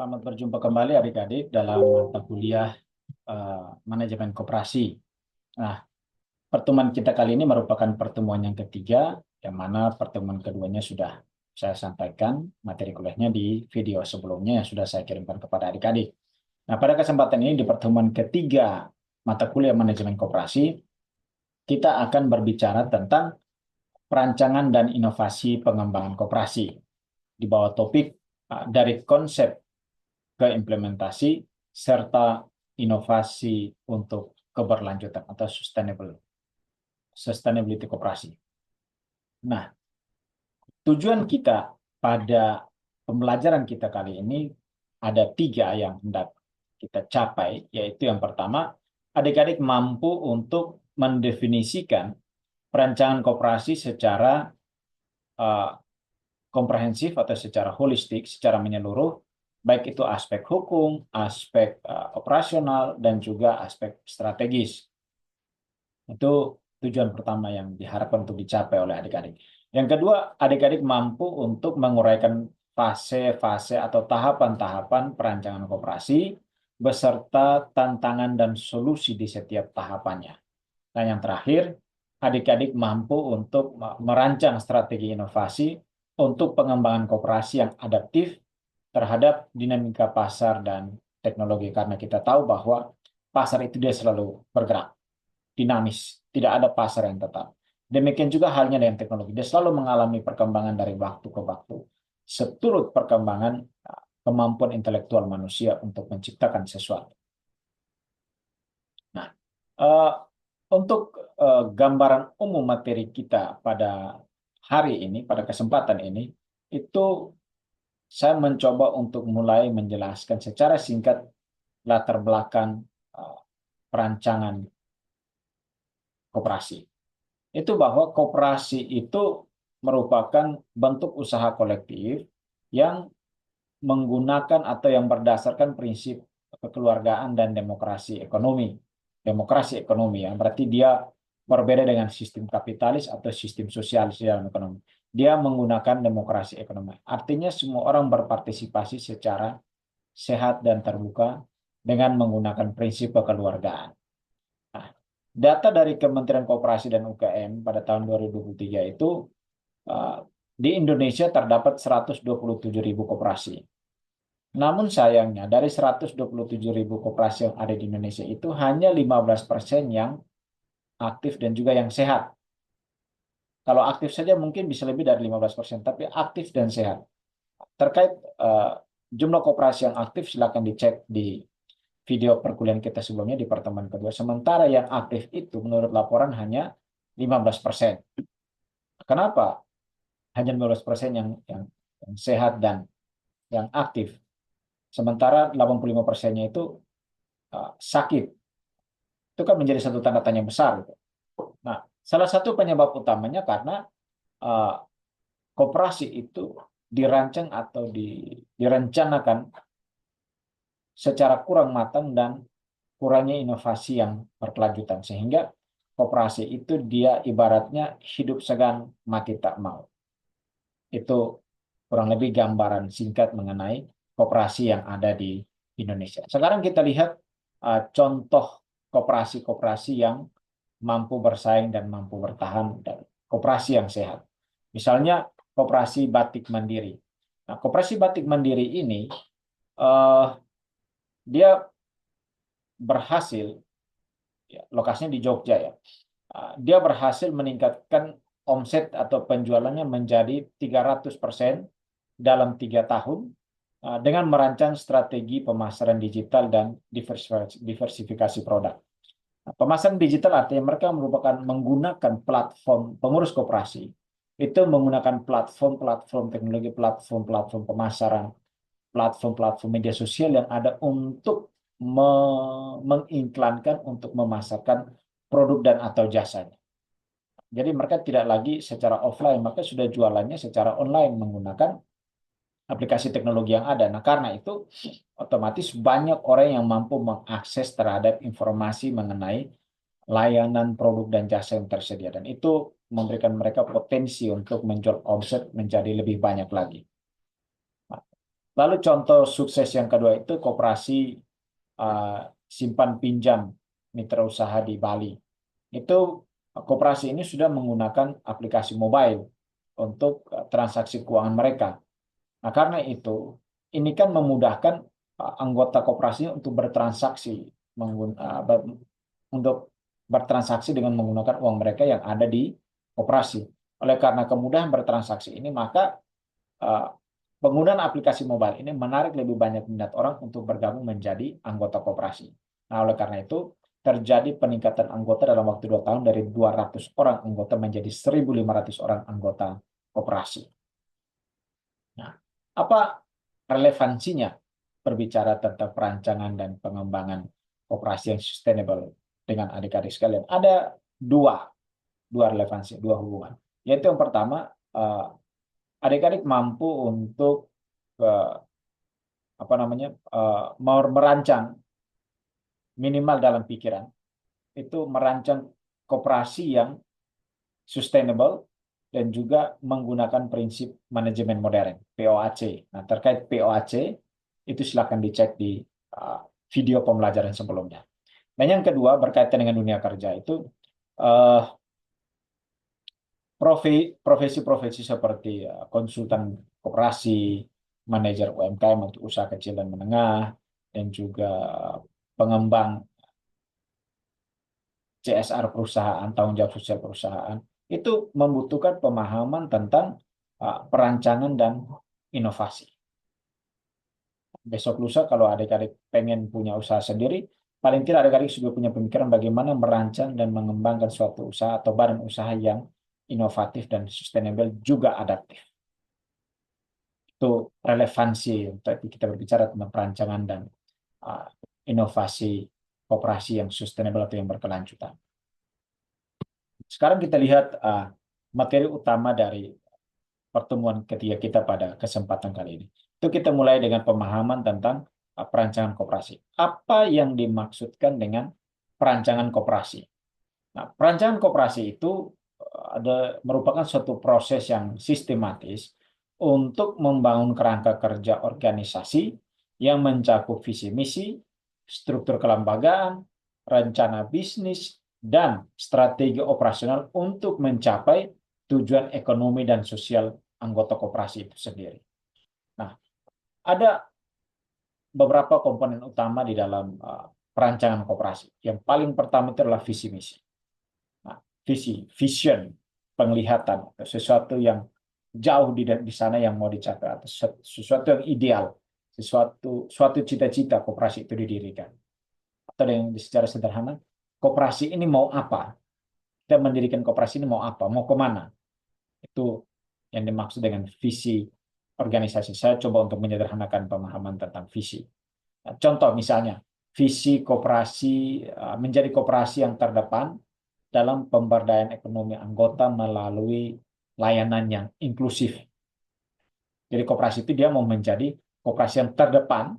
Selamat berjumpa kembali adik-adik dalam mata kuliah manajemen koperasi. Nah, pertemuan kita kali ini merupakan pertemuan yang ketiga, yang mana pertemuan keduanya sudah saya sampaikan materi kuliahnya di video sebelumnya yang sudah saya kirimkan kepada adik-adik. Nah, pada kesempatan ini di pertemuan ketiga mata kuliah manajemen koperasi, kita akan berbicara tentang perancangan dan inovasi pengembangan koperasi di bawah topik dari konsep ke implementasi serta inovasi untuk keberlanjutan atau sustainability koperasi. Nah, tujuan kita pada pembelajaran kita kali ini ada tiga yang hendak kita capai, yaitu yang pertama, adik-adik mampu untuk mendefinisikan perancangan koperasi secara uh, komprehensif atau secara holistik, secara menyeluruh, baik itu aspek hukum, aspek operasional, dan juga aspek strategis. Itu tujuan pertama yang diharapkan untuk dicapai oleh adik-adik. Yang kedua, adik-adik mampu untuk menguraikan fase-fase atau tahapan-tahapan perancangan koperasi beserta tantangan dan solusi di setiap tahapannya. Dan yang terakhir, adik-adik mampu untuk merancang strategi inovasi untuk pengembangan koperasi yang adaptif terhadap dinamika pasar dan teknologi. Karena kita tahu bahwa pasar itu dia selalu bergerak, dinamis, tidak ada pasar yang tetap. Demikian juga halnya dengan teknologi. Dia selalu mengalami perkembangan dari waktu ke waktu. Seturut perkembangan kemampuan intelektual manusia untuk menciptakan sesuatu. Nah, eh, untuk gambaran umum materi kita pada hari ini, pada kesempatan ini, itu saya mencoba untuk mulai menjelaskan secara singkat latar belakang perancangan koperasi. Itu bahwa koperasi itu merupakan bentuk usaha kolektif yang menggunakan atau yang berdasarkan prinsip kekeluargaan dan demokrasi ekonomi. Demokrasi ekonomi ya, berarti dia berbeda dengan sistem kapitalis atau sistem sosialis dalam ekonomi. Dia menggunakan demokrasi ekonomi. Artinya semua orang berpartisipasi secara sehat dan terbuka dengan menggunakan prinsip kekeluargaan. Nah, data dari Kementerian Koperasi dan UKM pada tahun 2023 itu di Indonesia terdapat 127.000 koperasi. Namun sayangnya dari 127.000 koperasi yang ada di Indonesia itu hanya 15% yang aktif dan juga yang sehat. Kalau aktif saja mungkin bisa lebih dari 15%, tapi aktif dan sehat. Terkait jumlah koperasi yang aktif, silakan dicek di video perkuliahan kita sebelumnya di pertemuan kedua. Sementara yang aktif itu menurut laporan hanya 15%. Kenapa? Hanya 15% yang sehat dan yang aktif. Sementara 85%-nya itu sakit. Itu kan menjadi satu tanda tanya besar. Gitu. Nah, salah satu penyebab utamanya karena koperasi itu dirancang atau direncanakan secara kurang matang dan kurangnya inovasi yang berkelanjutan. Sehingga koperasi itu dia ibaratnya hidup segan mati tak mau. Itu kurang lebih gambaran singkat mengenai koperasi yang ada di Indonesia. Sekarang kita lihat contoh koperasi-koperasi yang mampu bersaing dan mampu bertahan dan koperasi yang sehat. Misalnya koperasi batik mandiri. Nah, koperasi batik mandiri ini dia berhasil, ya, lokasinya di Jogja ya. Dia berhasil meningkatkan omset atau penjualannya menjadi 300% dalam 3 tahun dengan merancang strategi pemasaran digital dan diversifikasi produk. Nah, pemasaran digital artinya mereka menggunakan platform pengurus koperasi, itu menggunakan platform-platform teknologi, platform-platform pemasaran, platform-platform media sosial yang ada untuk mengiklankan, untuk memasarkan produk dan atau jasanya. Jadi mereka tidak lagi secara offline, maka sudah jualannya secara online menggunakan aplikasi teknologi yang ada. Nah, karena itu otomatis banyak orang yang mampu mengakses terhadap informasi mengenai layanan produk dan jasa yang tersedia. Dan itu memberikan mereka potensi untuk menjual omset menjadi lebih banyak lagi. Nah, Lalu contoh sukses yang kedua itu koperasi simpan pinjam mitra usaha di Bali. Itu koperasi ini sudah menggunakan aplikasi mobile untuk transaksi keuangan mereka. Nah, karena itu ini kan memudahkan anggota koperasi untuk bertransaksi untuk bertransaksi dengan menggunakan uang mereka yang ada di koperasi. Oleh karena kemudahan bertransaksi ini, maka uh, penggunaan aplikasi mobile ini menarik lebih banyak minat orang untuk bergabung menjadi anggota koperasi. Nah, oleh karena itu terjadi peningkatan anggota dalam waktu 2 tahun dari 200 orang anggota menjadi 1.500 orang anggota koperasi. Nah, apa relevansinya berbicara tentang perancangan dan pengembangan koperasi yang sustainable dengan adik-adik sekalian? Ada dua relevansi, dua hubungan. Yaitu yang pertama, adik-adik mampu untuk eh, apa namanya merancang minimal dalam pikiran itu merancang koperasi yang sustainable dan juga menggunakan prinsip manajemen modern (POAC). Nah, terkait POAC itu silakan dicek di video pembelajaran sebelumnya. Dan yang kedua berkaitan dengan dunia kerja itu uh, profesi-profesi seperti konsultan koperasi, manajer UMKM untuk usaha kecil dan menengah, dan juga pengembang CSR perusahaan, tanggung jawab sosial perusahaan, itu membutuhkan pemahaman tentang perancangan dan inovasi. Besok lusa kalau adik-adik pengen punya usaha sendiri, paling tidak adik-adik sudah punya pemikiran bagaimana merancang dan mengembangkan suatu usaha atau badan usaha yang inovatif dan sustainable juga adaptif. Itu relevansi untuk kita berbicara tentang perancangan dan inovasi koperasi yang sustainable atau yang berkelanjutan. Sekarang kita lihat materi utama dari pertemuan ketiga kita pada kesempatan kali ini. Itu kita mulai dengan pemahaman tentang perancangan koperasi. Apa yang dimaksudkan dengan perancangan koperasi? Nah, perancangan koperasi itu merupakan suatu proses yang sistematis untuk membangun kerangka kerja organisasi yang mencakup visi misi, struktur kelembagaan, rencana bisnis, dan strategi operasional untuk mencapai tujuan ekonomi dan sosial anggota koperasi itu sendiri. Nah, ada beberapa komponen utama di dalam perancangan koperasi. Yang paling pertama itu adalah visi misi. Nah, vision, penglihatan, sesuatu yang jauh di sana yang mau dicapai, atau sesuatu yang ideal, suatu cita-cita koperasi itu didirikan. Atau yang secara sederhana, koperasi ini mau apa? Kita mendirikan koperasi ini mau apa? Mau kemana? Itu yang dimaksud dengan visi organisasi. Saya coba untuk menyederhanakan pemahaman tentang visi. Contoh misalnya, visi koperasi menjadi koperasi yang terdepan dalam pemberdayaan ekonomi anggota melalui layanan yang inklusif. Jadi koperasi itu dia mau menjadi koperasi yang terdepan,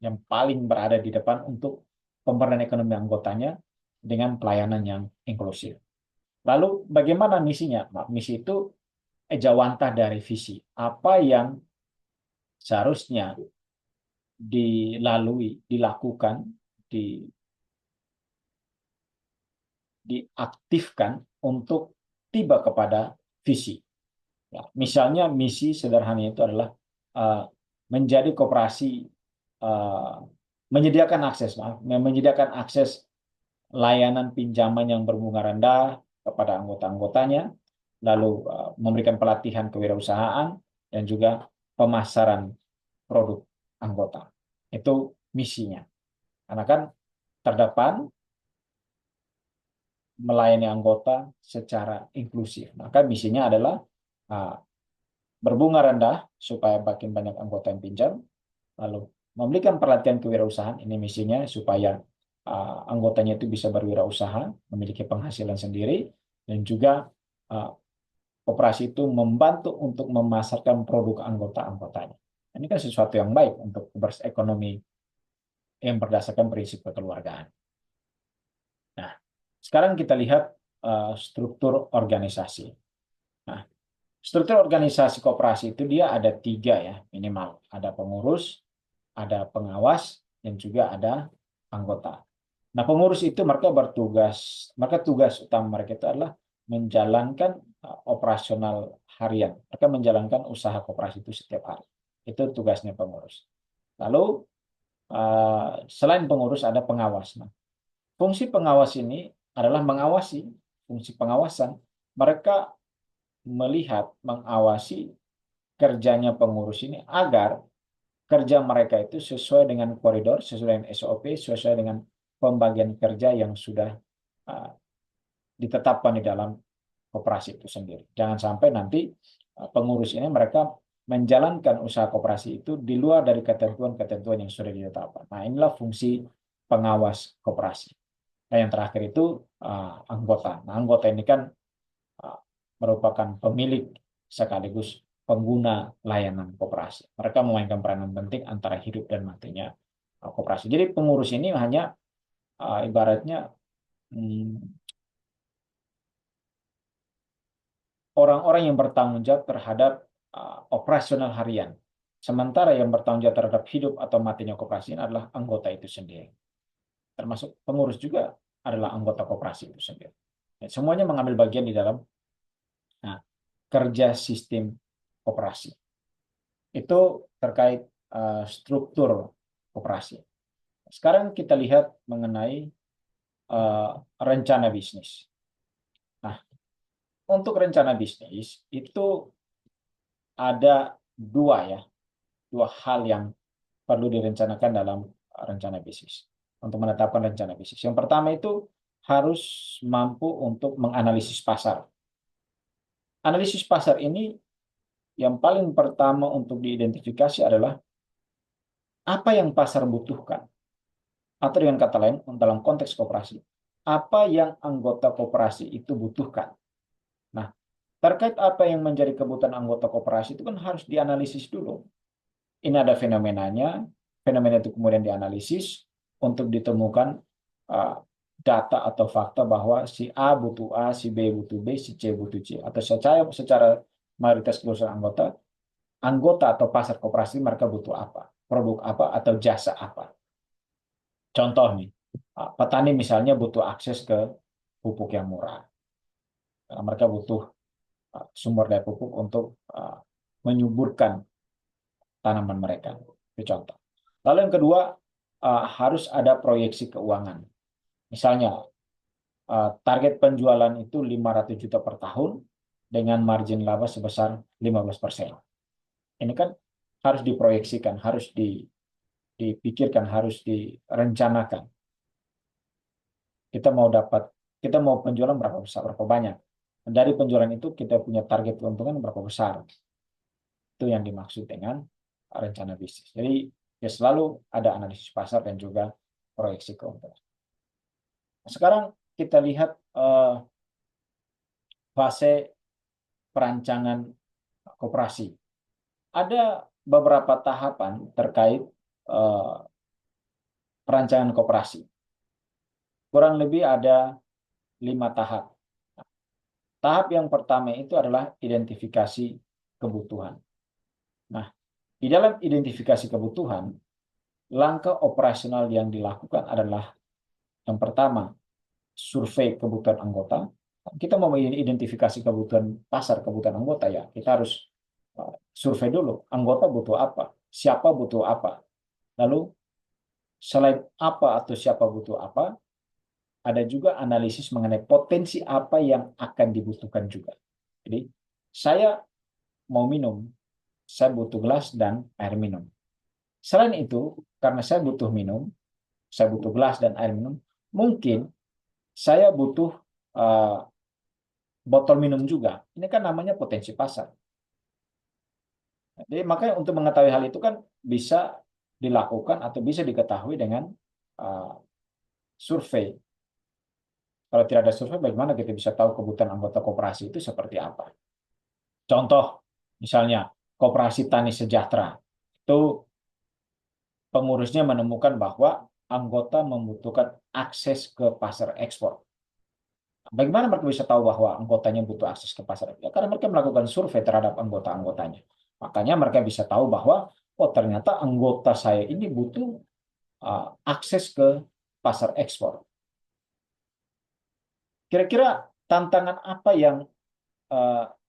yang paling berada di depan untuk pemberdayaan ekonomi anggotanya dengan pelayanan yang inklusif. Lalu bagaimana misinya? Misi itu ejawantah dari visi. Apa yang seharusnya dilakukan, diaktifkan untuk tiba kepada visi. Ya, misalnya misi sederhana itu adalah menjadi koperasi, menyediakan akses layanan pinjaman yang berbunga rendah kepada anggota-anggotanya, lalu memberikan pelatihan kewirausahaan dan juga pemasaran produk anggota. Itu misinya. Karena kan terdepan melayani anggota secara inklusif. Maka misinya adalah berbunga rendah supaya makin banyak anggota yang pinjam, lalu memberikan pelatihan kewirausahaan, ini misinya supaya anggotanya itu bisa berwirausaha, memiliki penghasilan sendiri, dan juga koperasi itu membantu untuk memasarkan produk anggota-anggotanya. Ini kan sesuatu yang baik untuk ekonomi yang berdasarkan prinsip kekeluargaan. Nah, sekarang kita lihat struktur organisasi. Nah, Struktur organisasi koperasi itu dia ada 3 ya minimal. Ada pengurus, ada pengawas, dan juga ada anggota. Nah, pengurus itu mereka tugas utama mereka itu adalah menjalankan operasional harian. Mereka menjalankan usaha koperasi itu setiap hari. Itu tugasnya pengurus. Lalu selain pengurus ada pengawas. Nah, fungsi pengawas ini adalah mengawasi, fungsi pengawasan. Mereka melihat, mengawasi kerjanya pengurus ini agar kerja mereka itu sesuai dengan koridor, sesuai dengan SOP, sesuai dengan pembagian kerja yang sudah uh, ditetapkan di dalam koperasi itu sendiri. Jangan sampai nanti pengurus ini mereka menjalankan usaha koperasi itu di luar dari ketentuan-ketentuan yang sudah ditetapkan. Nah, inilah fungsi pengawas koperasi. Nah, yang terakhir itu anggota. Nah, anggota ini kan merupakan pemilik sekaligus pengguna layanan koperasi. Mereka memainkan peranan penting antara hidup dan matinya koperasi. Jadi pengurus ini hanya ibaratnya orang-orang yang bertanggung jawab terhadap operasional harian. Sementara yang bertanggung jawab terhadap hidup atau matinya koperasi ini adalah anggota itu sendiri. Termasuk pengurus juga adalah anggota koperasi itu sendiri. Semuanya mengambil bagian di dalam kerja sistem koperasi. Itu terkait struktur koperasi. Sekarang kita lihat mengenai rencana bisnis. Nah, untuk rencana bisnis itu ada dua hal yang perlu direncanakan dalam rencana bisnis. Untuk menetapkan rencana bisnis. Yang pertama itu harus mampu untuk menganalisis pasar. Analisis pasar ini yang paling pertama untuk diidentifikasi adalah apa yang pasar butuhkan. Atau dengan kata lain, dalam konteks koperasi, apa yang anggota koperasi itu butuhkan. Nah, terkait apa yang menjadi kebutuhan anggota koperasi itu kan harus dianalisis dulu. Ini ada fenomenanya, fenomena itu kemudian dianalisis untuk ditemukan data atau fakta bahwa si A butuh A, si B butuh B, si C butuh C. Atau secara mayoritas keseluruhan anggota atau pasar koperasi mereka butuh apa, produk apa, atau jasa apa. Contoh nih, petani misalnya butuh akses ke pupuk yang murah. Karena mereka butuh sumber daya pupuk untuk menyuburkan tanaman mereka. Itu contoh. Lalu yang kedua, harus ada proyeksi keuangan. Misalnya, target penjualan itu 500 juta per tahun dengan margin laba sebesar 15%. Ini kan harus diproyeksikan, harus dipikirkan, harus direncanakan. Kita mau penjualan berapa besar, berapa banyak. Dari penjualan itu kita punya target keuntungan berapa besar. Itu yang dimaksud dengan rencana bisnis. Jadi ya selalu ada analisis pasar dan juga proyeksi keuntungan. Sekarang kita lihat fase perancangan koperasi. Ada beberapa tahapan terkait perancangan koperasi. Kurang lebih ada 5 tahap. Tahap yang pertama itu adalah identifikasi kebutuhan. Nah, di dalam identifikasi kebutuhan, langkah operasional yang dilakukan adalah yang pertama, survei kebutuhan anggota. Kita mau mengidentifikasi kebutuhan pasar, kebutuhan anggota ya, kita harus survei dulu. Anggota butuh apa? Siapa butuh apa? Lalu, selain apa atau siapa butuh apa, ada juga analisis mengenai potensi apa yang akan dibutuhkan juga. Jadi, saya mau minum, saya butuh gelas dan air minum. Selain itu, karena saya butuh minum, saya butuh gelas dan air minum, mungkin saya butuh botol minum juga. Ini kan namanya potensi pasar. Jadi makanya untuk mengetahui hal itu kan bisa dilakukan atau bisa diketahui dengan survei. Kalau tidak ada survei, bagaimana kita bisa tahu kebutuhan anggota koperasi itu seperti apa? Contoh, misalnya Koperasi Tani Sejahtera. Itu pengurusnya menemukan bahwa anggota membutuhkan akses ke pasar ekspor. Bagaimana mereka bisa tahu bahwa anggotanya butuh akses ke pasar? Ya, karena mereka melakukan survei terhadap anggota-anggotanya. Makanya mereka bisa tahu bahwa, oh ternyata anggota saya ini butuh akses ke pasar ekspor. Kira-kira tantangan apa yang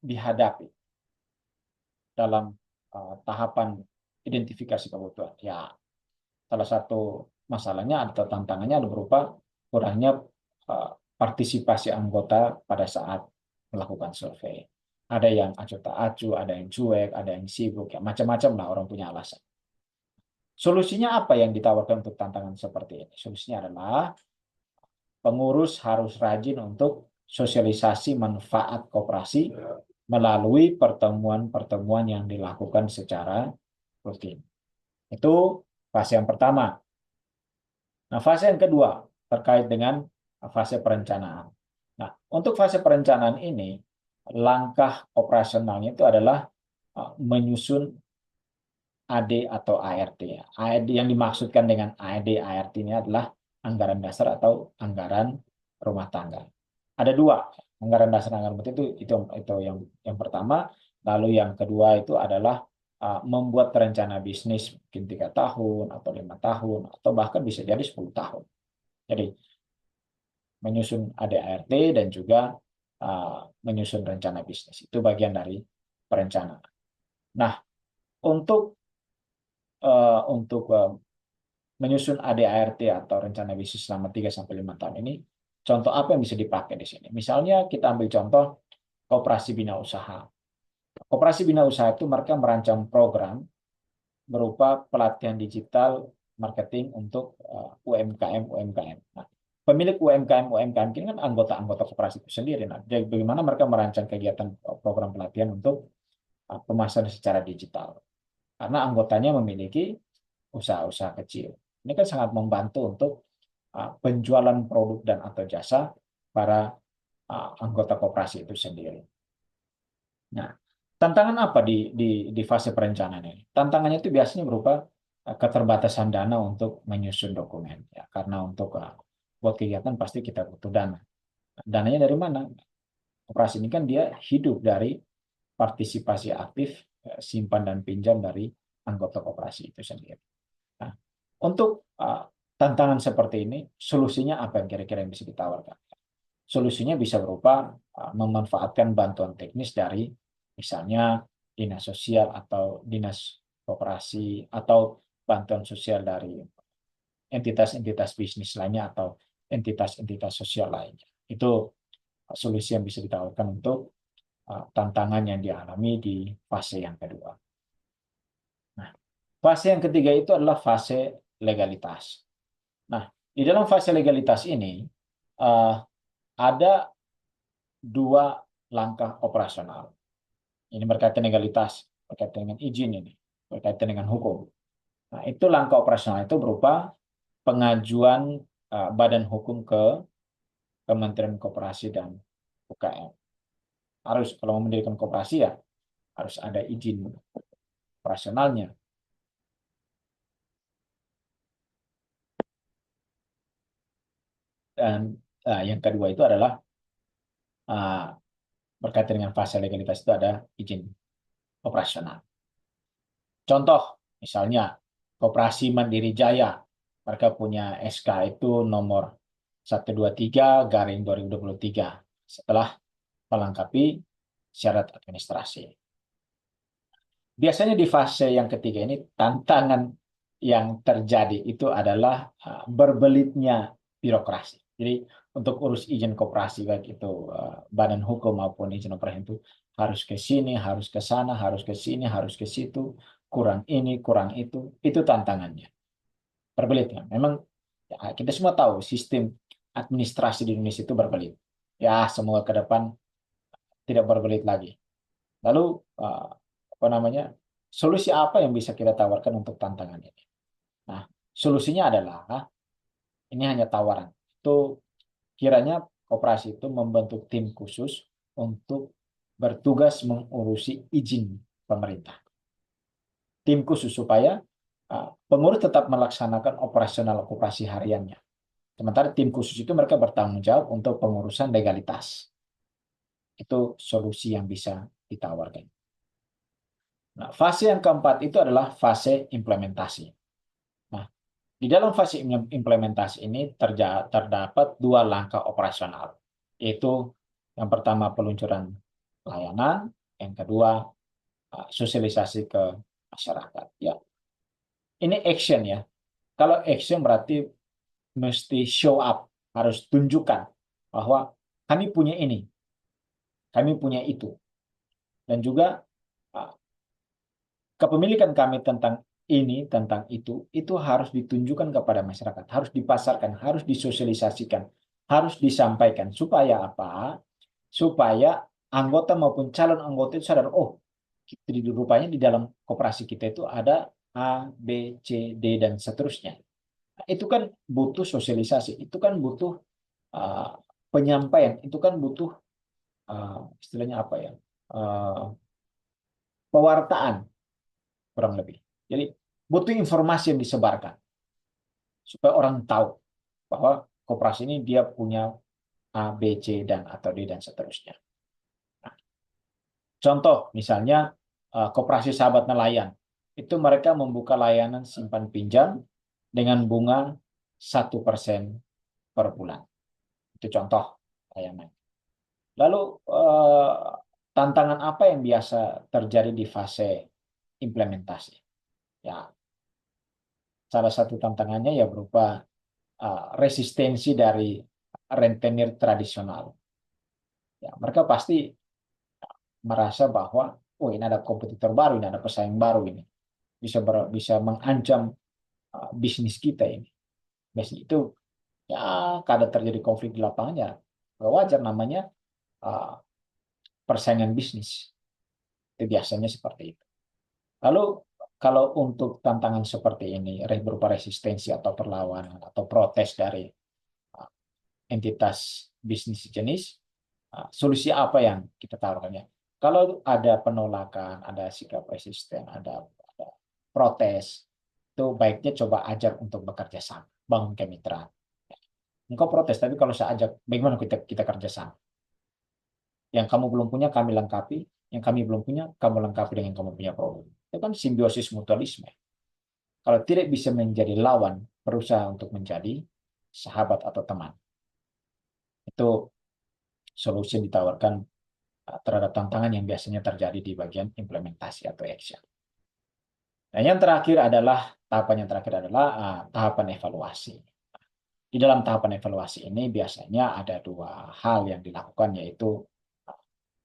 dihadapi dalam tahapan identifikasi kebutuhan? Ya, salah satu masalahnya atau tantangannya berupa kurangnya uh, partisipasi anggota pada saat melakukan survei. Ada yang acuh tak acuh, ada yang cuek, ada yang sibuk, ya macam-macam lah orang punya alasan. Solusinya apa yang ditawarkan untuk tantangan seperti ini? Solusinya adalah pengurus harus rajin untuk sosialisasi manfaat koperasi melalui pertemuan-pertemuan yang dilakukan secara rutin. Itu fase yang pertama. Nah, fase yang kedua terkait dengan fase perencanaan. Nah, untuk fase perencanaan ini, langkah operasionalnya itu adalah menyusun AD atau ART. ART yang dimaksudkan dengan AD ART ini adalah anggaran dasar atau anggaran rumah tangga. Ada dua, anggaran dasar anggaran rumah tangga itu yang pertama. Lalu yang kedua itu adalah membuat rencana bisnis mungkin 3 tahun atau 5 tahun atau bahkan bisa jadi 10 tahun. Jadi menyusun ADART dan juga menyusun rencana bisnis. Itu bagian dari perencanaan. Nah, untuk menyusun ADART atau rencana bisnis selama 3 sampai 5 tahun ini, contoh apa yang bisa dipakai di sini? Misalnya kita ambil contoh koperasi bina usaha. Koperasi bina usaha itu mereka merancang program berupa pelatihan digital marketing untuk UMKM. Nah, pemilik UMKM ini kan anggota-anggota koperasi itu sendiri. Nah, jadi bagaimana mereka merancang kegiatan program pelatihan untuk pemasaran secara digital? Karena anggotanya memiliki usaha-usaha kecil. Ini kan sangat membantu untuk penjualan produk dan atau jasa para anggota koperasi itu sendiri. Nah, tantangan apa di fase perencanaan ini? Tantangannya itu biasanya berupa keterbatasan dana untuk menyusun dokumen. Ya, karena untuk buat kegiatan pasti kita butuh dana. Dananya dari mana? Koperasi ini kan dia hidup dari partisipasi aktif, simpan dan pinjam dari anggota koperasi itu sendiri. Nah, untuk tantangan seperti ini, solusinya apa yang kira-kira yang bisa ditawarkan? Solusinya bisa berupa memanfaatkan bantuan teknis dari misalnya dinas sosial atau dinas koperasi atau bantuan sosial dari entitas-entitas bisnis lainnya atau entitas-entitas sosial lainnya. Itu solusi yang bisa ditawarkan untuk tantangan yang dialami di fase yang kedua. Nah, fase yang ketiga itu adalah fase legalitas. Nah, di dalam fase legalitas ini ada dua langkah operasional. Ini berkaitan legalitas, berkaitan dengan izin ini, berkaitan dengan hukum. Nah, itu langkah operasional itu berupa pengajuan badan hukum ke Kementerian Koperasi dan UKM. Harus kalau mau mendirikan koperasi ya harus ada izin operasionalnya. Dan yang kedua itu adalah berkaitan dengan fase legalitas itu ada izin operasional. Contoh, misalnya Koperasi Mandiri Jaya, mereka punya SK itu nomor 123/2023 setelah melengkapi syarat administrasi. Biasanya di fase yang ketiga ini tantangan yang terjadi itu adalah berbelitnya birokrasi. Jadi untuk urus izin koperasi baik itu badan hukum maupun izin operasi itu harus ke sini, harus ke sana, harus ke sini, harus ke situ, kurang ini, kurang itu tantangannya. Berbelitnya. Memang ya, kita semua tahu sistem administrasi di Indonesia itu berbelit. Ya, semoga ke depan tidak berbelit lagi. Lalu apa namanya? Solusi apa yang bisa kita tawarkan untuk tantangan ini? Nah, solusinya adalah ini hanya tawaran. Itu kiranya koperasi itu membentuk tim khusus untuk bertugas mengurusi izin pemerintah. Tim khusus supaya pengurus tetap melaksanakan operasional koperasi hariannya. Sementara tim khusus itu mereka bertanggung jawab untuk pengurusan legalitas. Itu solusi yang bisa ditawarkan. Nah, fase yang keempat itu adalah fase implementasi. Nah, di dalam fase implementasi ini terdapat dua langkah operasional, yaitu yang pertama peluncuran layanan, yang kedua sosialisasi ke masyarakat. Ya, ini action ya. Kalau action berarti mesti show up, harus tunjukkan bahwa kami punya ini, kami punya itu, dan juga kepemilikan kami tentang ini, tentang itu harus ditunjukkan kepada masyarakat, harus dipasarkan, harus disosialisasikan, harus disampaikan. Supaya apa? Supaya anggota maupun calon anggota itu sadar, oh, rupanya di dalam koperasi kita itu ada A, B, C, D, dan seterusnya. Nah, itu kan butuh sosialisasi, itu kan butuh uh, penyampaian, itu kan butuh istilahnya apa ya? Pewartaan kurang lebih. Jadi butuh informasi yang disebarkan supaya orang tahu bahwa koperasi ini dia punya A, B, C, dan atau D dan seterusnya. Nah, contoh misalnya koperasi Sahabat Nelayan itu mereka membuka layanan simpan pinjam dengan bunga 1% per bulan. Itu contoh layanan. Lalu tantangan apa yang biasa terjadi di fase implementasi? Ya, salah satu tantangannya ya berupa resistensi dari rentenir tradisional. Ya, mereka pasti merasa bahwa oh ini ada kompetitor baru, ini ada pesaing baru ini bisa mengancam bisnis kita ini. Bisnis itu ya kadang terjadi konflik di lapangannya. Wajar namanya uh, persaingan bisnis. Itu biasanya seperti itu. Lalu kalau untuk tantangan seperti ini berupa resistensi atau perlawanan atau protes dari entitas bisnis jenis, solusi apa yang kita tawarkannya? Kalau ada penolakan, ada sikap resisten, ada protes, itu baiknya coba ajar untuk bekerja sama, bangun kemitraan. Engkau protes, tapi kalau saya ajak, bagaimana kita kerja sama? Yang kamu belum punya, kami lengkapi. Yang kami belum punya, kamu lengkapi dengan kamu punya produk. Itu kan simbiosis mutualisme. Kalau tidak bisa menjadi lawan, berusaha untuk menjadi sahabat atau teman. Itu solusi yang ditawarkan terhadap tantangan yang biasanya terjadi di bagian implementasi atau action. Dan yang terakhir adalah tahapan evaluasi. Di dalam tahapan evaluasi ini biasanya ada dua hal yang dilakukan, yaitu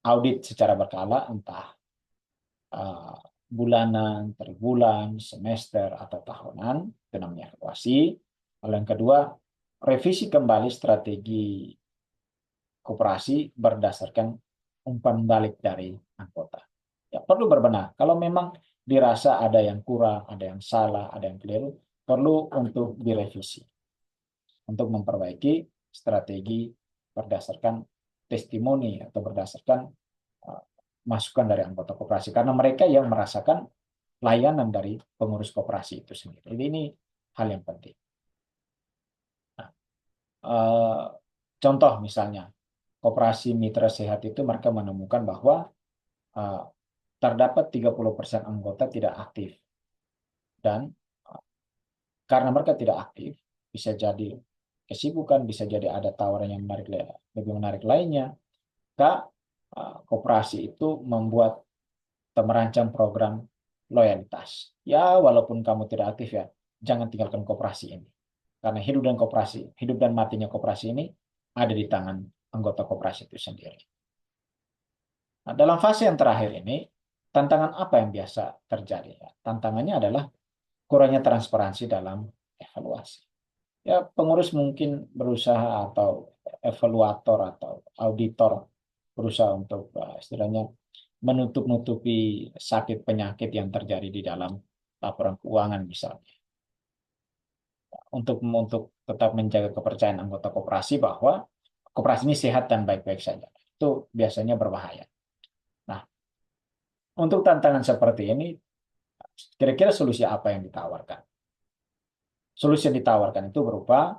audit secara berkala, entah bulanan, per bulan, semester, atau tahunan, itu namanya evaluasi. Lalu yang kedua, revisi kembali strategi koperasi berdasarkan umpan balik dari anggota. Ya, perlu berbenah. Kalau memang dirasa ada yang kurang, ada yang salah, ada yang keliru, perlu untuk direvisi. Untuk memperbaiki strategi berdasarkan testimoni atau berdasarkan masukan dari anggota koperasi. Karena mereka yang merasakan layanan dari pengurus koperasi itu sendiri. Jadi ini hal yang penting. Nah, contoh misalnya, koperasi mitra sehat itu mereka menemukan bahwa terdapat 30% anggota tidak aktif. Dan karena mereka tidak aktif, bisa jadi kesibukan, bisa jadi ada tawaran yang menarik, lebih menarik lainnya. Koperasi itu membuat atau merancang program loyalitas. Ya, walaupun kamu tidak aktif ya, jangan tinggalkan koperasi ini. Karena hidup dan matinya koperasi ini ada di tangan anggota koperasi itu sendiri. Nah, dalam fase yang terakhir ini, tantangan apa yang biasa terjadi? Tantangannya adalah kurangnya transparansi dalam evaluasi. Ya, pengurus mungkin berusaha atau evaluator atau auditor berusaha untuk istilahnya menutup-nutupi sakit penyakit yang terjadi di dalam laporan keuangan misalnya. Untuk tetap menjaga kepercayaan anggota koperasi bahwa koperasi ini sehat dan baik-baik saja. Itu biasanya berbahaya. Nah, untuk tantangan seperti ini, kira-kira solusi apa yang ditawarkan? Solusi yang ditawarkan itu berupa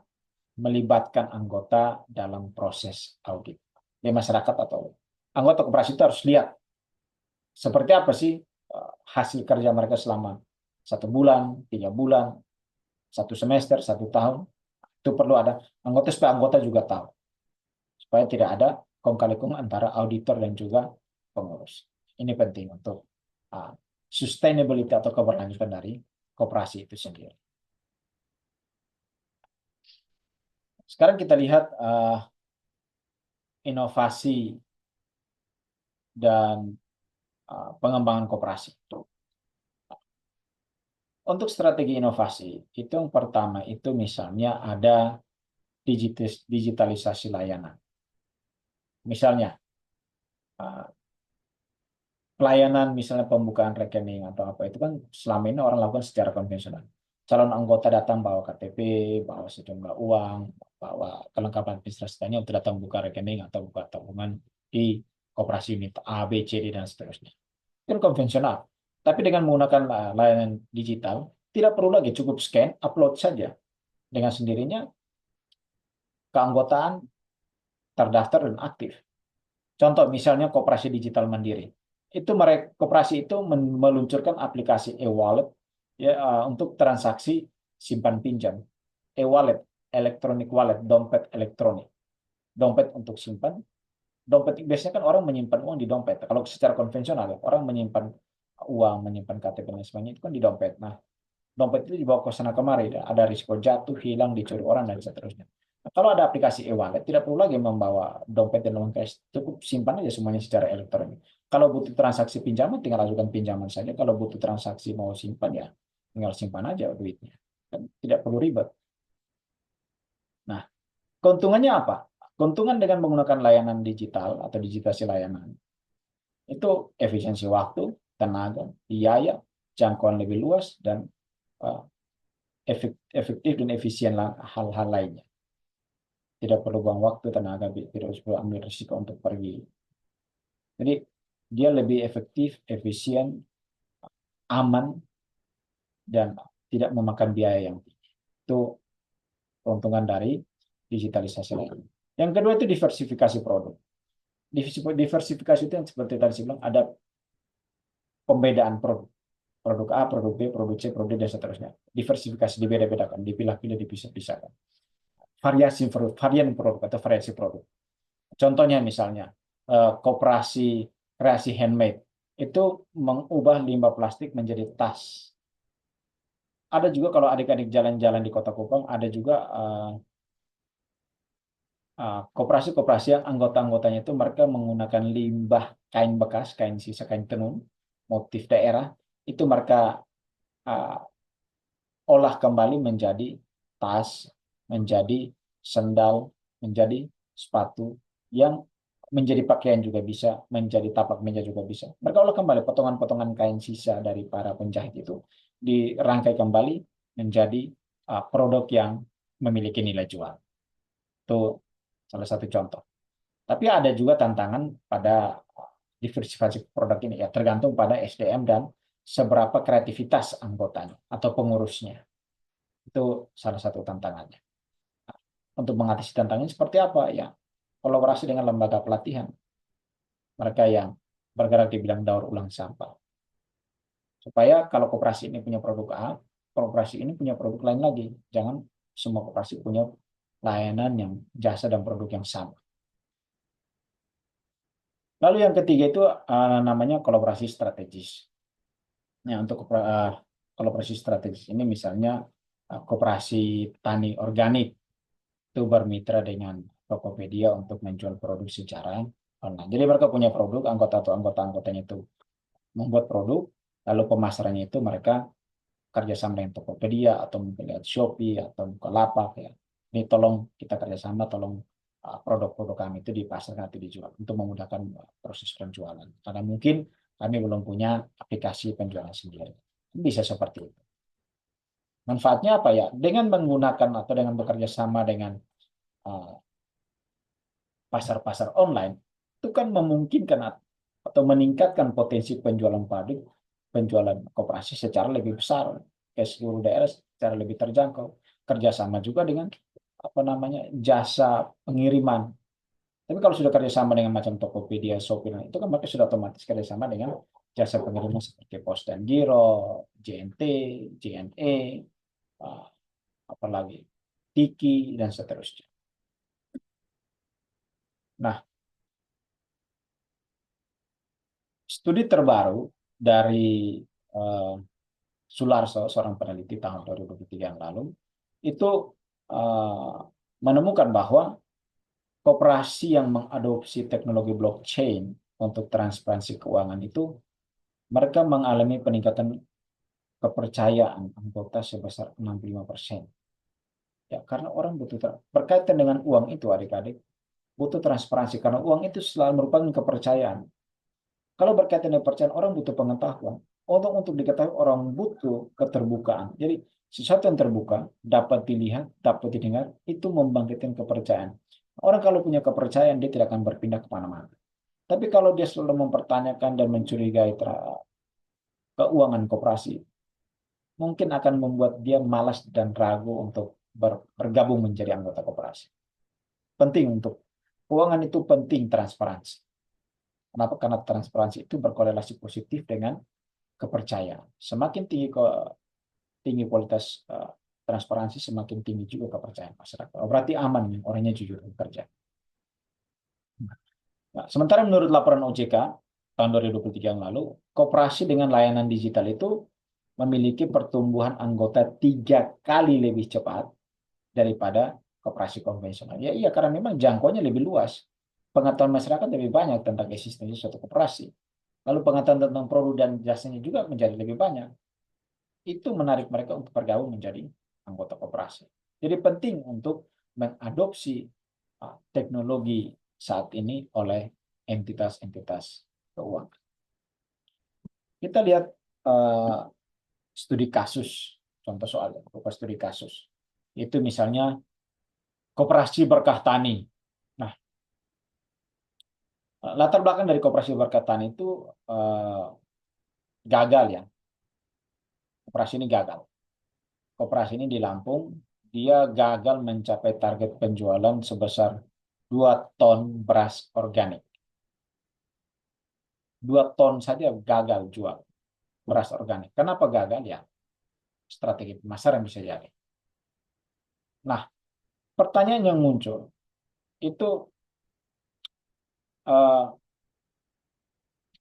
melibatkan anggota dalam proses audit. Ya, masyarakat atau anggota koperasi itu harus lihat seperti apa sih hasil kerja mereka selama 1 bulan, 3 bulan, 1 semester, 1 tahun. Itu perlu ada anggota supaya anggota juga tahu. Supaya tidak ada kong kali kong antara auditor dan juga pengurus. Ini penting untuk sustainability atau keberlanjutan dari koperasi itu sendiri. Sekarang kita lihat inovasi dan pengembangan koperasi. Untuk strategi inovasi, itu yang pertama itu misalnya ada digitalisasi layanan. Misalnya, pelayanan misalnya pembukaan rekening atau apa itu kan selama ini orang lakukan secara konvensional. Calon anggota datang bawa KTP, bawa sejumlah uang, bawa kelengkapan administrasi lainnya untuk datang buka rekening atau buka tabungan di koperasi unit A, B, C, D, dan seterusnya. Itu konvensional. Tapi dengan menggunakan layanan digital, tidak perlu lagi, cukup scan, upload saja. Dengan sendirinya, keanggotaan terdaftar dan aktif. Contoh misalnya koperasi digital mandiri. Itu mereka koperasi itu meluncurkan aplikasi e-wallet ya untuk transaksi simpan pinjam. E-wallet, electronic wallet, dompet elektronik. Dompet untuk simpan. Dompet biasanya kan orang menyimpan uang di dompet. Kalau secara konvensional orang menyimpan uang, menyimpan KTP dan sebagainya itu kan di dompet. Nah, dompet itu dibawa ke sana kemari, ada risiko jatuh, hilang, dicuri orang dan seterusnya. Nah, kalau ada aplikasi e-wallet, tidak perlu lagi membawa dompet dan uang cash, cukup simpan aja semuanya secara elektronik. Kalau butuh transaksi pinjaman, tinggal ajukan pinjaman saja. Kalau butuh transaksi mau simpan ya, tinggal simpan aja duitnya. Dan tidak perlu ribet. Nah, keuntungannya apa? Keuntungan dengan menggunakan layanan digital atau digitasi layanan itu efisiensi waktu, tenaga, biaya, jangkauan lebih luas dan efektif dan efisien hal-hal lainnya. Tidak perlu buang waktu, tenaga, tidak perlu ambil risiko untuk pergi. Jadi dia lebih efektif, efisien, aman, dan tidak memakan biaya yang tinggi. Itu keuntungan dari digitalisasi lain. Yang kedua itu diversifikasi produk. Diversifikasi itu yang seperti tadi saya bilang, ada pembedaan produk. Produk A, produk B, produk C, produk D, dan seterusnya. Diversifikasi, dibeda-bedakan, dipilah-pilih, dipisah-pisahkan. Varian produk atau variasi produk. Contohnya misalnya, koperasi kreasi handmade, itu mengubah limbah plastik menjadi tas. Ada juga kalau adik-adik jalan-jalan di Kota Kupang, ada juga koperasi-koperasi yang anggota-anggotanya itu mereka menggunakan limbah kain bekas, kain sisa, kain tenun, motif daerah, itu mereka olah kembali menjadi tas, menjadi sendal, menjadi sepatu, yang menjadi pakaian juga bisa, menjadi tapak meja juga bisa. Mereka olah kembali potongan-potongan kain sisa dari para penjahit itu, dirangkai kembali menjadi produk yang memiliki nilai jual. Itu salah satu contoh. Tapi ada juga tantangan pada diversifikasi produk ini, ya tergantung pada SDM dan seberapa kreativitas anggotanya atau pengurusnya. Itu salah satu tantangannya. Untuk mengatasi tantangan seperti apa? Ya, kolaborasi dengan lembaga pelatihan. Mereka yang bergerak di bidang daur ulang sampah. Supaya kalau koperasi ini punya produk A, koperasi ini punya produk lain lagi. Jangan semua koperasi punya layanan yang jasa dan produk yang sama. Lalu yang ketiga itu namanya kolaborasi strategis. Nah, untuk kolaborasi strategis ini misalnya koperasi tani organik itu bermitra dengan Tokopedia untuk menjual produk secara online. Jadi mereka punya produk, anggota atau anggota-anggotanya itu membuat produk, lalu pemasarannya itu mereka kerjasama dengan Tokopedia atau mungkin lihat Shopee atau Bukalapak ya. Ini tolong kita kerjasama, tolong produk-produk kami itu dipasarkan atau dijual untuk memudahkan proses penjualan. Karena mungkin kami belum punya aplikasi penjualan sendiri. Bisa seperti itu. Manfaatnya apa ya? Dengan menggunakan atau dengan bekerja sama dengan pasar-pasar online, itu kan memungkinkan atau meningkatkan potensi penjualan pabrik, penjualan koperasi secara lebih besar ke seluruh daerah secara lebih terjangkau. Kerjasama juga dengan apa namanya, jasa pengiriman. Tapi kalau sudah kerjasama dengan macam Tokopedia, Shopee, itu kan mereka sudah otomatis kerjasama dengan jasa pengiriman seperti Pos dan Giro, JNT, JNE, uh, apalagi Tiki dan seterusnya. Nah, studi terbaru dari uh, Sularso, seorang peneliti tahun 2023 yang lalu, itu uh, menemukan bahwa koperasi yang mengadopsi teknologi blockchain untuk transparansi keuangan itu, mereka mengalami peningkatan kepercayaan anggota sebesar 65%. Ya, karena orang butuh berkaitan dengan uang itu, adik-adik, butuh transparansi karena uang itu selalu merupakan kepercayaan. Kalau berkaitan dengan kepercayaan, orang butuh pengetahuan. Untuk diketahui, orang butuh keterbukaan. Jadi sesuatu yang terbuka, dapat dilihat, dapat didengar, itu membangkitkan kepercayaan. Orang kalau punya kepercayaan, dia tidak akan berpindah kemana-mana. Tapi kalau dia selalu mempertanyakan dan mencurigai keuangan koperasi, mungkin akan membuat dia malas dan ragu untuk bergabung menjadi anggota koperasi. Penting untuk keuangan itu penting transparansi. Kenapa? Karena transparansi itu berkorelasi positif dengan kepercayaan. Semakin tinggi kualitas transparansi, semakin tinggi juga kepercayaan masyarakat. Berarti aman, orangnya jujur bekerja. Nah, sementara menurut laporan OJK tahun 2023 yang lalu, koperasi dengan layanan digital itu memiliki pertumbuhan anggota 3 kali lebih cepat daripada koperasi konvensional. Ya iya, karena memang jangkauannya lebih luas. Pengetahuan masyarakat lebih banyak tentang eksistensi suatu koperasi. Lalu pengetahuan tentang produk dan jasanya juga menjadi lebih banyak. Itu menarik mereka untuk bergabung menjadi anggota koperasi. Jadi penting untuk mengadopsi teknologi saat ini oleh entitas-entitas keuangan. Kita lihat studi kasus, contoh soal berupa studi kasus. Itu misalnya Koperasi Berkah Tani. Nah, latar belakang dari Koperasi Berkah Tani itu gagal ya. Koperasi ini gagal. Koperasi ini di Lampung, dia gagal mencapai target penjualan sebesar 2 ton beras organik. 2 ton saja gagal jual beras organik. Kenapa gagal ya? Strategi pemasaran bisa jadi. Nah, pertanyaan yang muncul itu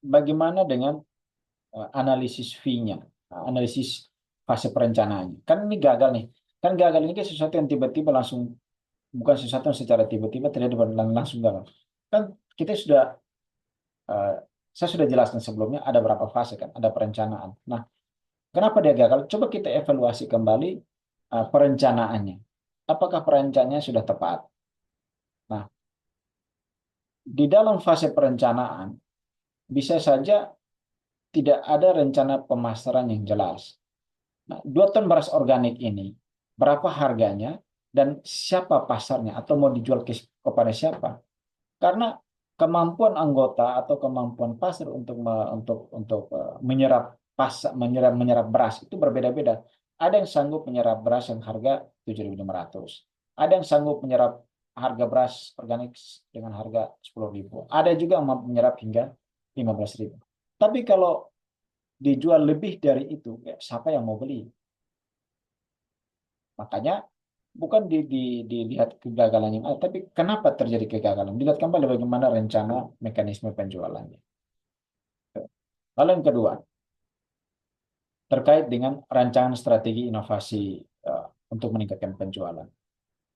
bagaimana dengan analisis fee-nya, analisis fase perencanaannya. Kan ini gagal nih. Kan gagal ini kan sesuatu yang tiba-tiba langsung, bukan sesuatu yang secara tiba-tiba terjadi langsung gagal. Kan kita sudah, saya sudah jelaskan sebelumnya ada berapa fase kan, ada perencanaan. Nah, kenapa dia gagal? Coba kita evaluasi kembali perencanaannya. Apakah perencanaannya sudah tepat? Nah, di dalam fase perencanaan bisa saja tidak ada rencana pemasaran yang jelas. Nah, 2 ton beras organik ini berapa harganya dan siapa pasarnya atau mau dijual kepada siapa? Karena kemampuan anggota atau kemampuan pasar untuk menyerap menyerap beras itu berbeda-beda. Ada yang sanggup menyerap beras yang harga 7.500. Ada yang sanggup menyerap harga beras organik dengan harga 10.000. Ada juga yang mampu menyerap hingga 15.000. Tapi kalau dijual lebih dari itu, ya, siapa yang mau beli? Makanya bukan dilihat kegagalan yang ada, tapi kenapa terjadi kegagalan. Dilihat kembali bagaimana rencana mekanisme penjualannya. Lalu yang kedua, terkait dengan rancangan strategi inovasi untuk meningkatkan penjualan.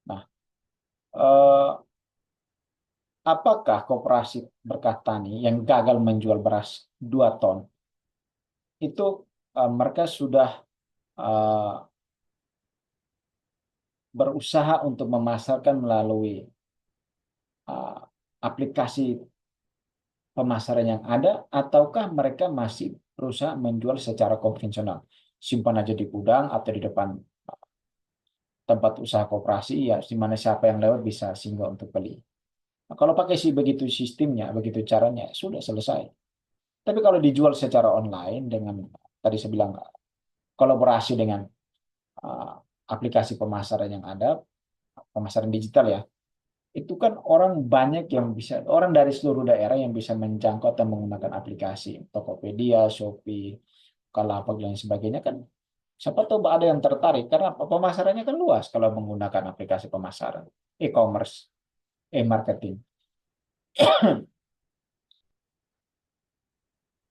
Nah, apakah koperasi Berkah Tani yang gagal menjual beras 2 ton, itu mereka sudah berusaha untuk memasarkan melalui aplikasi pemasaran yang ada, ataukah mereka masih berusaha menjual secara konvensional, simpan aja di gudang atau di depan tempat usaha koperasi, ya di mana siapa yang lewat bisa singgah untuk beli. Nah, kalau pakai begitu sistemnya, begitu caranya, sudah selesai. Tapi kalau dijual secara online dengan tadi saya bilang kolaborasi dengan aplikasi pemasaran yang ada, pemasaran digital ya, itu kan orang banyak yang bisa, orang dari seluruh daerah yang bisa menjangkau atau menggunakan aplikasi Tokopedia, Shopee, Bukalapak dan sebagainya kan. Siapa tahu ada yang tertarik karena pemasarannya kan luas kalau menggunakan aplikasi pemasaran, e-commerce, e-marketing.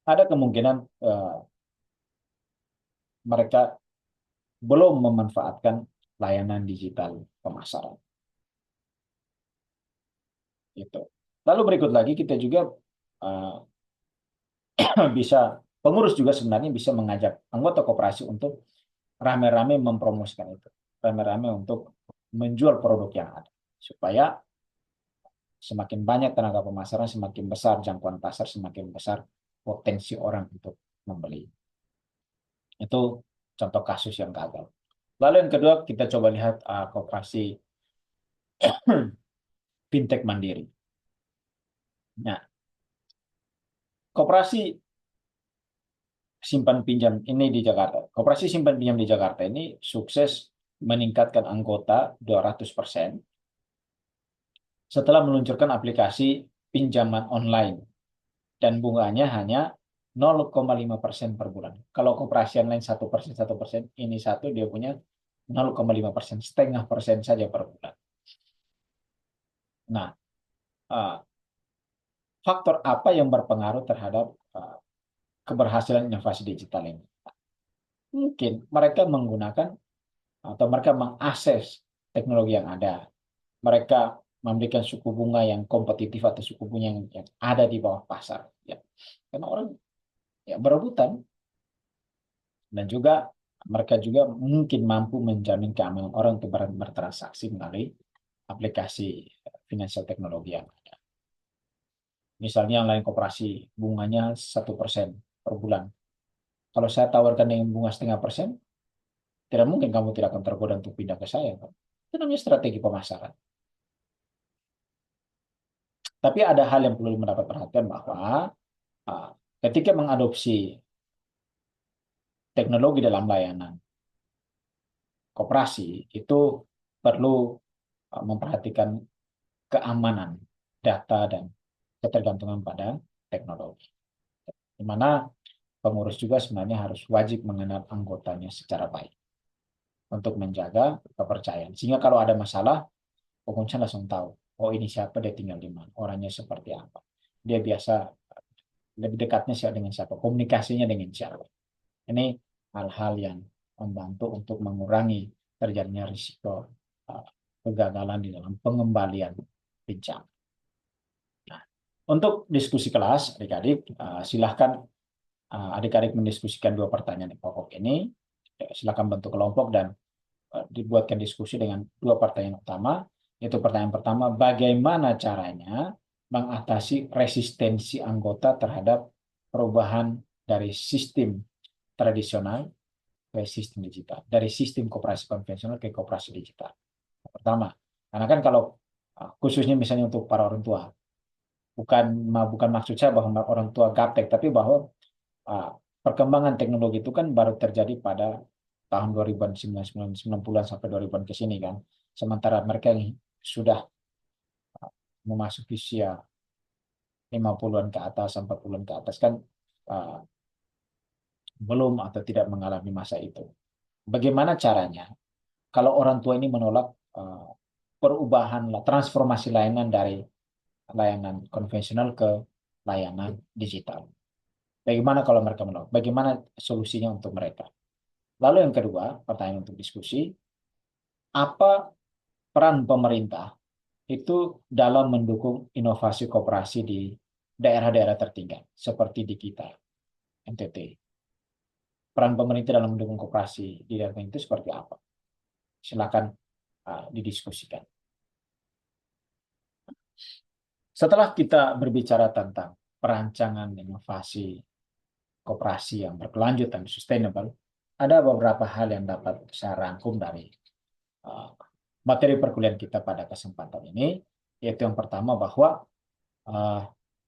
Ada kemungkinan mereka belum memanfaatkan layanan digital pemasaran itu. Lalu berikut lagi kita juga uh, bisa, pengurus juga sebenarnya bisa mengajak anggota koperasi untuk rame-rame mempromosikan itu, rame-rame untuk menjual produk yang ada, supaya semakin banyak tenaga pemasaran, semakin besar jangkauan pasar, semakin besar potensi orang untuk membeli. Itu contoh kasus yang gagal. Lalu yang kedua, kita coba lihat koperasi fintech mandiri. Nah, koperasi simpan pinjam ini di Jakarta, koperasi simpan pinjam di Jakarta ini sukses meningkatkan anggota 200% setelah meluncurkan aplikasi pinjaman online dan bunganya hanya 0,5% per bulan. Kalau koperasi yang lain 1%, ini satu dia punya 0,5%, setengah persen saja per bulan. Nah, faktor apa yang berpengaruh terhadap keberhasilan inovasi digital ini? Mungkin mereka menggunakan atau mereka mengakses teknologi yang ada. Mereka memberikan suku bunga yang kompetitif atau suku bunga yang ada di bawah pasar. Ya. Karena orang ya berebutan, dan juga mereka juga mungkin mampu menjamin keamanan orang untuk bertransaksi melalui aplikasi finansial teknologi yang ada. Misalnya yang lain koperasi bunganya 1% per bulan. Kalau saya tawarkan dengan bunga 0,5%, tidak mungkin kamu tidak akan tergoda untuk pindah ke saya. Itu namanya strategi pemasaran. Tapi ada hal yang perlu mendapat perhatian bahwa ketika mengadopsi teknologi dalam layanan koperasi, itu perlu memperhatikan keamanan data dan ketergantungan pada teknologi. Di mana pengurus juga sebenarnya harus wajib mengenal anggotanya secara baik untuk menjaga kepercayaan. Sehingga kalau ada masalah, pengurusnya langsung tahu, oh ini siapa, dia tinggal di mana, orangnya seperti apa. Dia biasa lebih dekatnya dengan siapa, komunikasinya dengan siapa. Ini hal-hal yang membantu untuk mengurangi terjadinya risiko kegagalan di dalam pengembalian pinjam. Nah, untuk diskusi kelas, adik-adik, silahkan adik-adik mendiskusikan dua pertanyaan pokok ini. Silakan bentuk kelompok dan dibuatkan diskusi dengan dua pertanyaan utama. Yaitu pertanyaan pertama, bagaimana caranya mengatasi resistensi anggota terhadap perubahan dari sistem tradisional ke sistem digital, dari sistem koperasi konvensional ke koperasi digital. Pertama, karena kan kalau khususnya misalnya untuk para orang tua, bukan maksud saya bahwa orang tua gaptek, tapi bahwa perkembangan teknologi itu kan baru terjadi pada tahun 2090-an sampai 2000-an ke sini kan. Sementara mereka yang sudah memasuki usia 50-an ke atas, 40-an ke atas kan belum atau tidak mengalami masa itu. Bagaimana caranya kalau orang tua ini menolak perubahan, transformasi layanan dari layanan konvensional ke layanan digital? Bagaimana kalau mereka menolak? Bagaimana solusinya untuk mereka? Lalu yang kedua, pertanyaan untuk diskusi, apa peran pemerintah itu dalam mendukung inovasi koperasi di daerah-daerah tertinggal, seperti di kita, NTT. Peran pemerintah dalam mendukung koperasi di daerah itu seperti apa? Silakan didiskusikan. Setelah kita berbicara tentang perancangan inovasi koperasi yang berkelanjutan dan sustainable, ada beberapa hal yang dapat saya rangkum dari materi perkuliahan kita pada kesempatan ini, yaitu yang pertama bahwa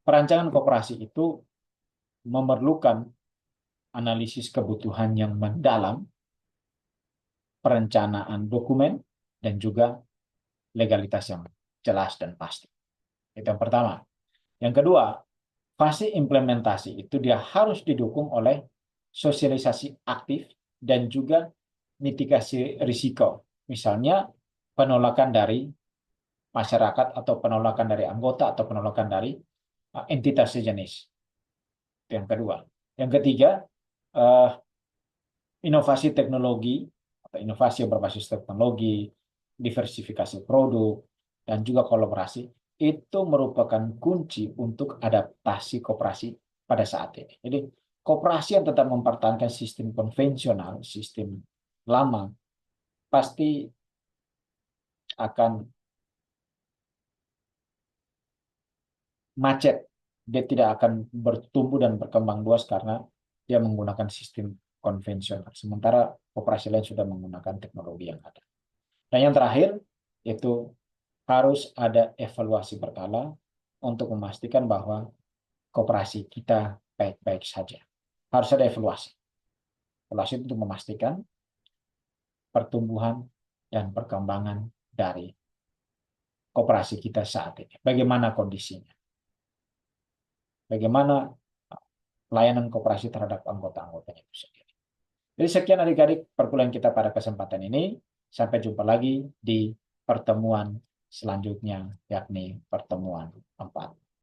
perancangan koperasi itu memerlukan analisis kebutuhan yang mendalam, perencanaan dokumen, dan juga legalitas yang jelas dan pasti. Itu yang pertama. Yang kedua, fase implementasi itu dia harus didukung oleh sosialisasi aktif dan juga mitigasi risiko. Misalnya penolakan dari masyarakat atau penolakan dari anggota atau penolakan dari entitas sejenis. Itu yang kedua. Yang ketiga, eh, inovasi teknologi atau inovasi yang berbasis teknologi, diversifikasi produk, dan juga kolaborasi itu merupakan kunci untuk adaptasi koperasi pada saat ini. Jadi koperasi yang tetap mempertahankan sistem konvensional, sistem lama, pasti akan macet. Dia tidak akan bertumbuh dan berkembang luas karena dia menggunakan sistem konvensional. Sementara koperasi lain sudah menggunakan teknologi yang ada. Dan yang terakhir, itu harus ada evaluasi berkala untuk memastikan bahwa koperasi kita baik-baik saja. Harus ada evaluasi. Evaluasi untuk memastikan pertumbuhan dan perkembangan dari koperasi kita saat ini. Bagaimana kondisinya? Bagaimana pelayanan koperasi terhadap anggota-anggotanya itu sendiri. Jadi sekian adik-adik perkuliahan kita pada kesempatan ini. Sampai jumpa lagi di pertemuan selanjutnya, yakni pertemuan 4.